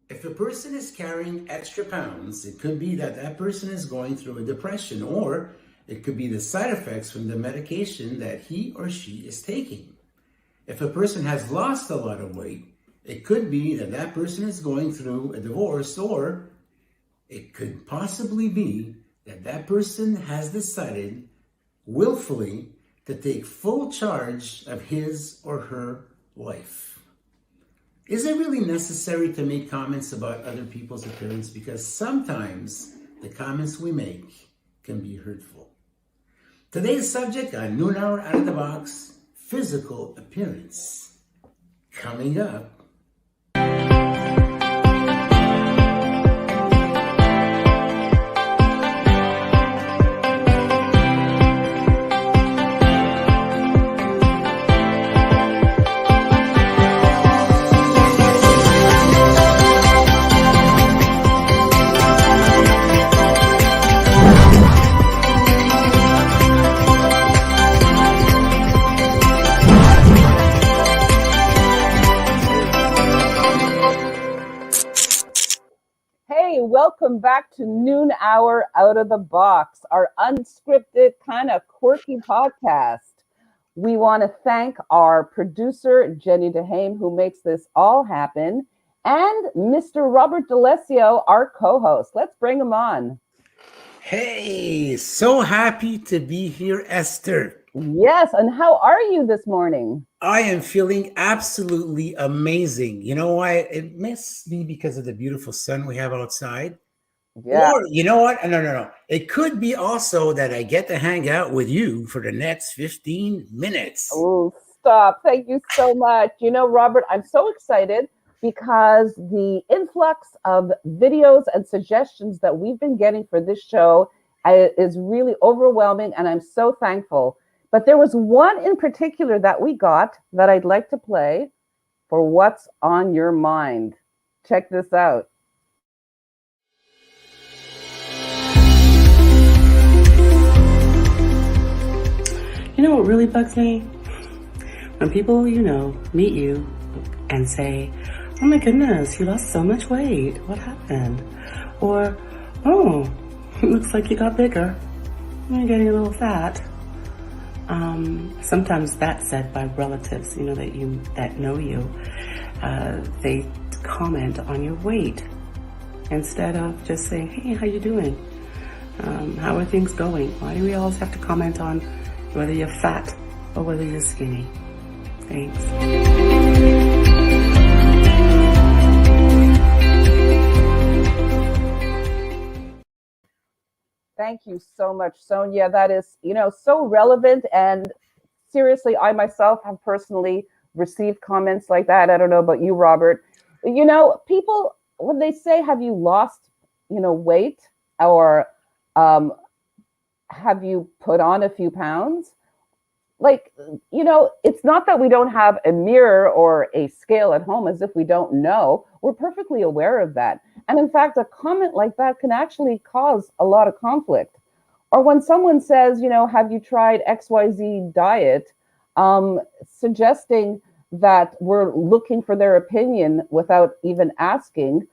If a person is carrying extra pounds, it could be that that person is going through a depression, or it could be the side effects from the medication that he or she is taking. If a person has lost a lot of weight, it could be that that person is going through a divorce, or it could possibly be that that person has decided willfully to take full charge of his or her life. Is it really necessary to make comments about other people's appearance? Because sometimes the comments we make can be hurtful. Today's subject on Noon Hour Out of the Box, physical appearance. Coming up. Welcome back to Noon Hour Out of the Box, our unscripted, kind of quirky podcast. We want to thank our producer, Jenny DuHaime, who makes this all happen, and Mr. Robert D'Alessio, our co-host. Let's bring him on. Hey, so happy to be here, Esther. Yes, and how are you this morning? I am feeling absolutely amazing. You know why? It must be because of the beautiful sun we have outside. Yeah. Or, you know what? No. It could be also that I get to hang out with you for the next 15 minutes. Oh, stop. Thank you so much. You know, Robert, I'm so excited because the influx of videos and suggestions that we've been getting for this show is really overwhelming, and I'm so thankful. But there was one in particular that we got that I'd like to play for What's on Your Mind. Check this out. You know what really bugs me? When people you know meet you and say, "Oh my goodness, you lost so much weight. What happened?" Or, "Oh, looks like you got bigger. You're getting a little fat." Sometimes that's said by relatives, that know you. They comment on your weight instead of just saying, "Hey, how you doing? How are things going?" Why do we always have to comment on whether you're fat or whether you're skinny? Thanks. Thank you so much, Sonia. That is, so relevant. And seriously, I myself have personally received comments like that. I don't know about you, Robert. People, when they say, "Have you lost, weight?" or "Have you put on a few pounds?" It's not that we don't have a mirror or a scale at home as if we don't know. We're perfectly aware of that. And in fact, a comment like that can actually cause a lot of conflict. Or when someone says, "Have you tried XYZ diet?" Suggesting that we're looking for their opinion without even asking.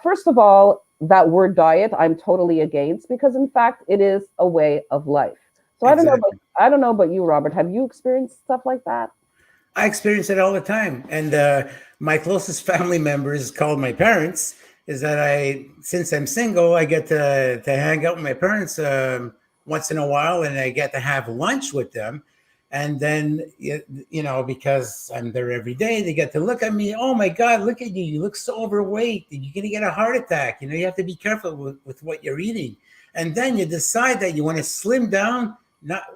First of all, that word diet, I'm totally against, because in fact, it is a way of life. So exactly. I don't know about you, Robert. Have you experienced stuff like that? I experience it all the time. And my closest family members, called my parents, is that since I'm single, I get to hang out with my parents once in a while, and I get to have lunch with them. And then, because I'm there every day, they get to look at me. "Oh my God, look at you. You look so overweight. You're going to get a heart attack. You have to be careful with what you're eating." And then you decide that you want to slim down.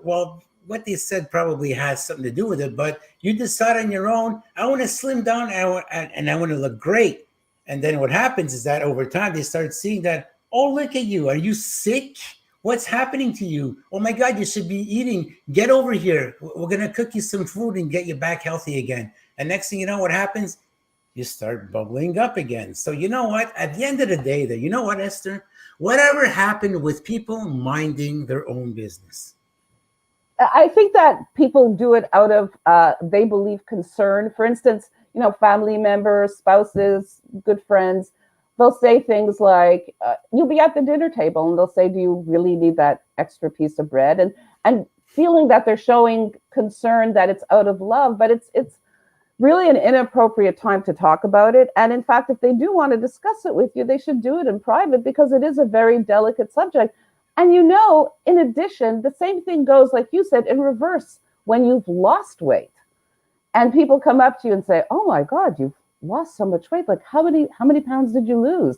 What they said probably has something to do with it, but you decide on your own, "I want to slim down and I want to look great." And then what happens is that over time, they start seeing that, "Oh, look at you. Are you sick? What's happening to you? Oh my God, you should be eating. Get over here. We're going to cook you some food and get you back healthy again." And next thing you know, what happens? You start bubbling up again. So you know what? At the end of the day, you know what, Esther? Whatever happened with people minding their own business? I think that people do it out of, they believe, concern. For instance, family members, spouses, good friends they'll say things like, you'll be at the dinner table and they'll say, do you really need that extra piece of bread? And feeling that they're showing concern, that it's out of love, but it's really an inappropriate time to talk about it. And in fact, if they do want to discuss it with you, they should do it in private, because it is a very delicate subject. And in addition, the same thing goes, like you said, in reverse, when you've lost weight and people come up to you and say, oh my God, you've lost so much weight. Like, how many pounds did you lose?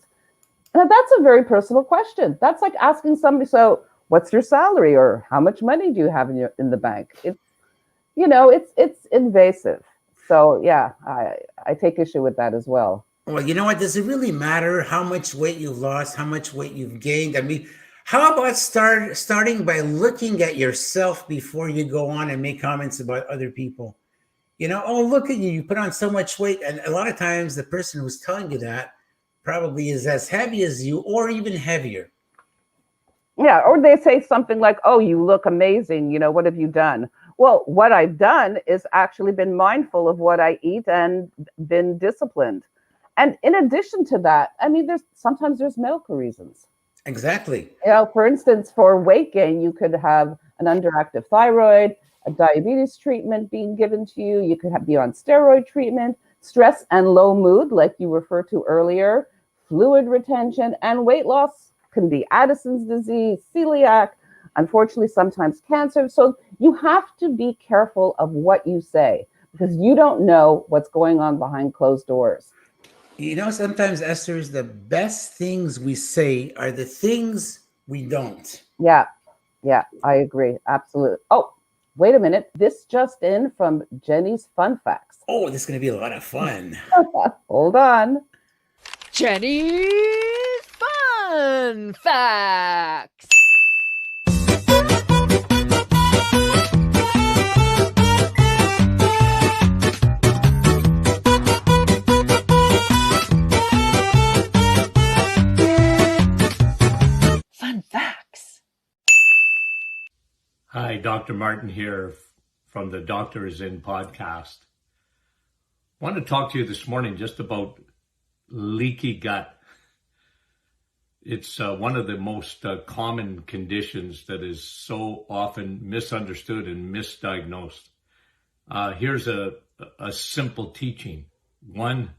Now, that's a very personal question. That's like asking somebody, so what's your salary, or how much money do you have in the bank? It's invasive. So yeah, I take issue with that as well. Well, you know what? Does it really matter how much weight you've lost, how much weight you've gained? I mean, how about starting by looking at yourself before you go on and make comments about other people? Oh, look at you, you put on so much weight. And a lot of times the person who's telling you that probably is as heavy as you, or even heavier. Yeah, or they say something like, oh, you look amazing. What have you done? Well, what I've done is actually been mindful of what I eat and been disciplined. And in addition to that, I mean, sometimes there's medical reasons. Exactly. For instance, for weight gain, you could have an underactive thyroid, a diabetes treatment being given to you. You could be on steroid treatment, stress and low mood, like you referred to earlier, fluid retention, and weight loss can be Addison's disease, celiac, unfortunately, sometimes cancer. So you have to be careful of what you say, because you don't know what's going on behind closed doors. Sometimes, Esther, the best things we say are the things we don't. Yeah, I agree. Absolutely. Oh, wait a minute. This just in from Jenny's Fun Facts. Oh, this is going to be a lot of fun. Hold on. Jenny's Fun Facts. Fun Facts. Hi, Dr. Martin here from the Doctor's In podcast. I want to talk to you this morning just about leaky gut. It's one of the most common conditions that is so often misunderstood and misdiagnosed. Here's a simple teaching. One,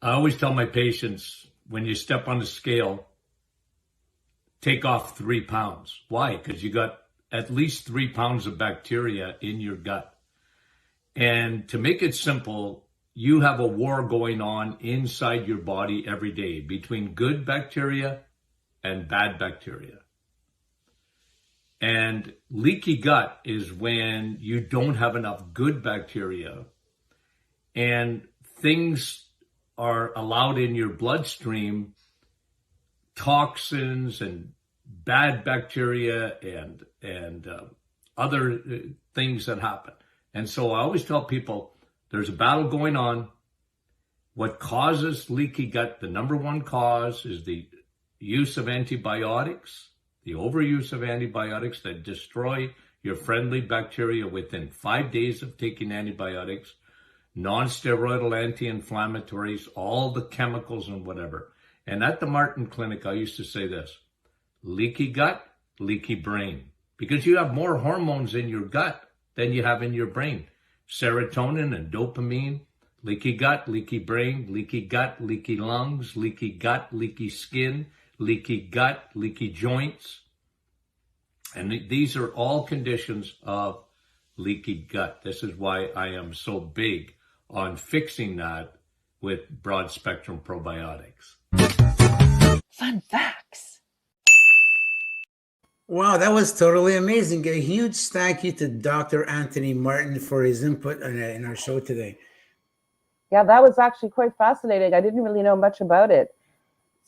I always tell my patients, when you step on the scale, take off 3 pounds. Why? Because you got at least 3 pounds of bacteria in your gut. And to make it simple, you have a war going on inside your body every day between good bacteria and bad bacteria. And leaky gut is when you don't have enough good bacteria and things are allowed in your bloodstream, toxins and bad bacteria and other things that happen. And so I always tell people, there's a battle going on. What causes leaky gut, the number one cause, is the use of antibiotics, the overuse of antibiotics that destroy your friendly bacteria within 5 days of taking antibiotics, non-steroidal anti-inflammatories, all the chemicals and whatever. And at the Martin Clinic, I used to say this: leaky gut, leaky brain. Because you have more hormones in your gut than you have in your brain. Serotonin and dopamine, leaky gut, leaky brain, leaky gut, leaky lungs, leaky gut, leaky skin, leaky gut, leaky joints. And these are all conditions of leaky gut. This is why I am so big on fixing that with broad spectrum probiotics. Fun Facts. Wow, that was totally amazing. A huge thank you to Dr. Anthony Martin for his input in our show today. Yeah, that was actually quite fascinating. I didn't really know much about it.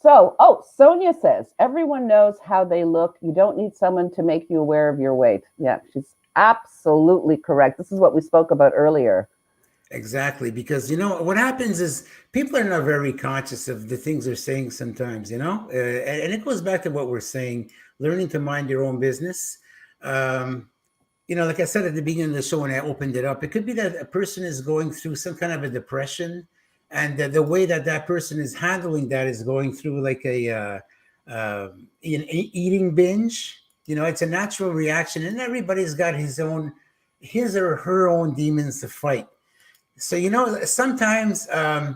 So, Sonia says, everyone knows how they look. You don't need someone to make you aware of your weight. Yeah, she's absolutely correct. This is what we spoke about earlier. Exactly, because what happens is people are not very conscious of the things they're saying sometimes, and it goes back to what we're saying, learning to mind your own business. Like I said at the beginning of the show when I opened it up, it could be that a person is going through some kind of a depression, and the way that that person is handling that is going through like an eating binge. You know, it's a natural reaction, and everybody's got his or her own demons to fight. So, you know, sometimes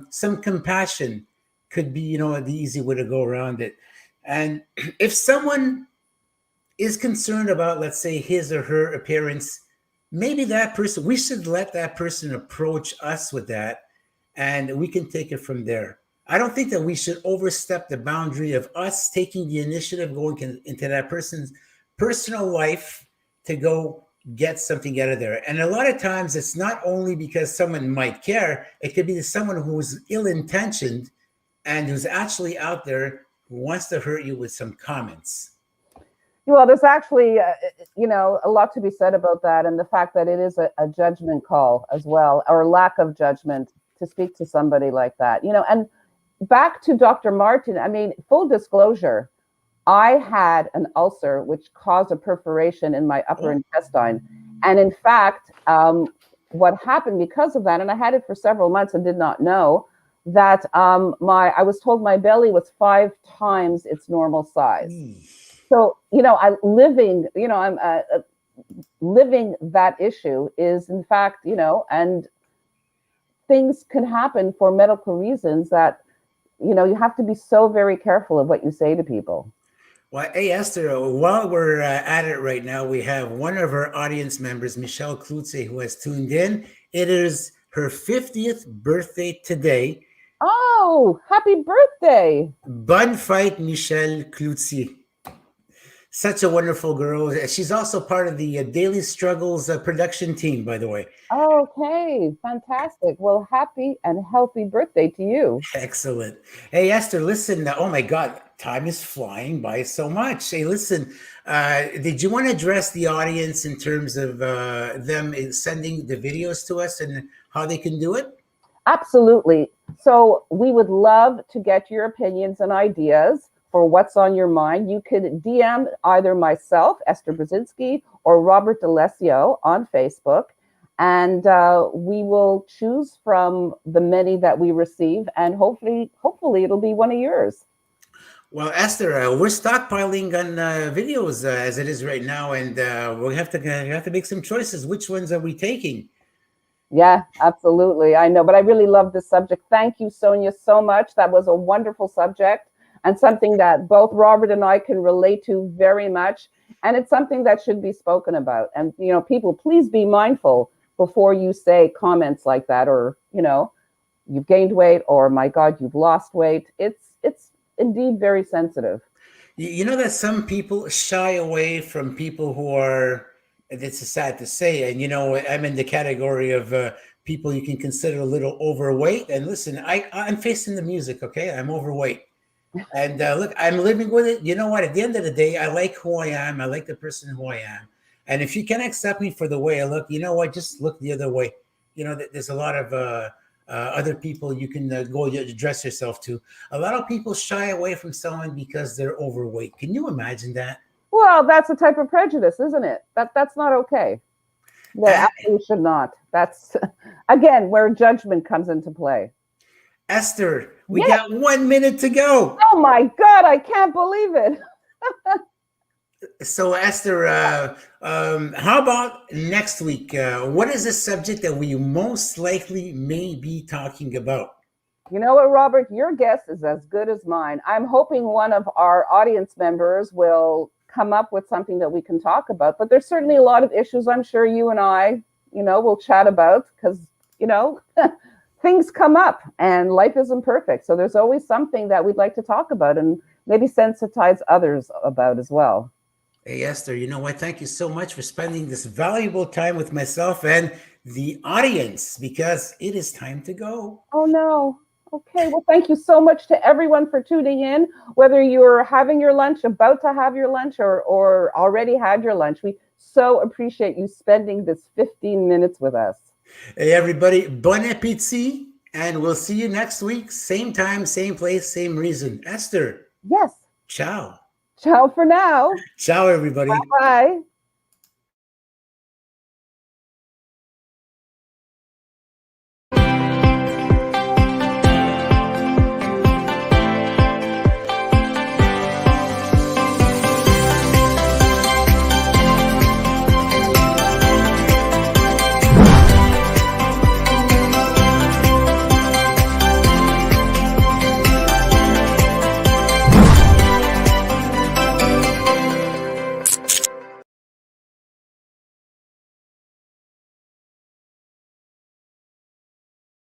some compassion could be, you know, the easy way to go around it. And if someone is concerned about, let's say, his or her appearance, maybe that person, we should let that person approach us with that, and we can take it from there. I don't think that we should overstep the boundary of us taking the initiative, going into that person's personal life to go get something out of there. And a lot of times it's not only because someone might care, it could be someone who's ill-intentioned and who's actually out there who wants to hurt you with some comments. Well, there's actually, you know, a lot to be said about that, and the fact that it is a judgment call as well, or lack of judgment to speak to somebody like that. You know, and back to Dr. Martin, I mean, full disclosure, I had an ulcer which caused a perforation in my upper intestine. And in fact, what happened because of that, and I had it for several months and did not know, that I was told my belly was 5 times its normal size. So, you know, I'm living that issue is, in fact, you know, and things can happen for medical reasons that, you know, you have to be so very careful of what you say to people. Well, hey, Esther, while we're at it right now, we have one of our audience members, Michelle Klutze, who has tuned in. It is her 50th birthday today. Oh, happy birthday. Bonne fête, Michelle Klutze. Such a wonderful girl. She's also part of the Daily Struggles production team, by the way. Okay, fantastic. Well, happy and healthy birthday to you. Excellent. Hey, Esther, listen. Oh, my God. Time is flying by so much. Hey, listen, did you want to address the audience in terms of them sending the videos to us and how they can do it? Absolutely. So we would love to get your opinions and ideas for what's on your mind. You could DM either myself, Esther Brzezinski, or Robert D'Alessio on Facebook, and we will choose from the many that we receive, and hopefully it'll be one of yours. Well, Esther, we're stockpiling on videos as it is right now, and we have to make some choices. Which ones are we taking? Yeah, absolutely. I know, but I really love this subject. Thank you, Sonia, so much. That was a wonderful subject and something that both Robert and I can relate to very much. And it's something that should be spoken about. And, you know, people, please be mindful before you say comments like that, or, you know, you've gained weight, or my God, you've lost weight. It's indeed very sensitive. You know that some people shy away from people who are, this is sad to say, and, you know, I'm in the category of people you can consider a little overweight. And listen, I'm facing the music, okay? I'm overweight. And look, I'm living with it. You know what? At the end of the day, I like who I am. I like the person who I am. And if you can't accept me for the way I look, you know what? Just look the other way. You know, there's a lot of other people you can go address yourself to. A lot of people shy away from someone because they're overweight. Can you imagine that? Well, that's a type of prejudice, isn't it? That's not okay. No, absolutely should not. That's, again, where judgment comes into play. Esther, we got 1 minute to go. Oh my God, I can't believe it. So, Esther, how about next week? What is the subject that we most likely may be talking about? You know what, Robert? Your guess is as good as mine. I'm hoping one of our audience members will come up with something that we can talk about. But there's certainly a lot of issues I'm sure you and I, you know, will chat about because, you know, things come up and life isn't perfect. So there's always something that we'd like to talk about and maybe sensitize others about as well. Hey, Esther, you know what? Thank you so much for spending this valuable time with myself and the audience, because it is time to go. Oh, no. Okay. Well, thank you so much to everyone for tuning in, whether you're having your lunch, about to have your lunch, or already had your lunch. We so appreciate you spending this 15 minutes with us. Hey, everybody, bon appétit, and we'll see you next week. Same time, same place, same reason. Esther. Yes. Ciao. Ciao for now. Ciao, everybody. Bye-bye.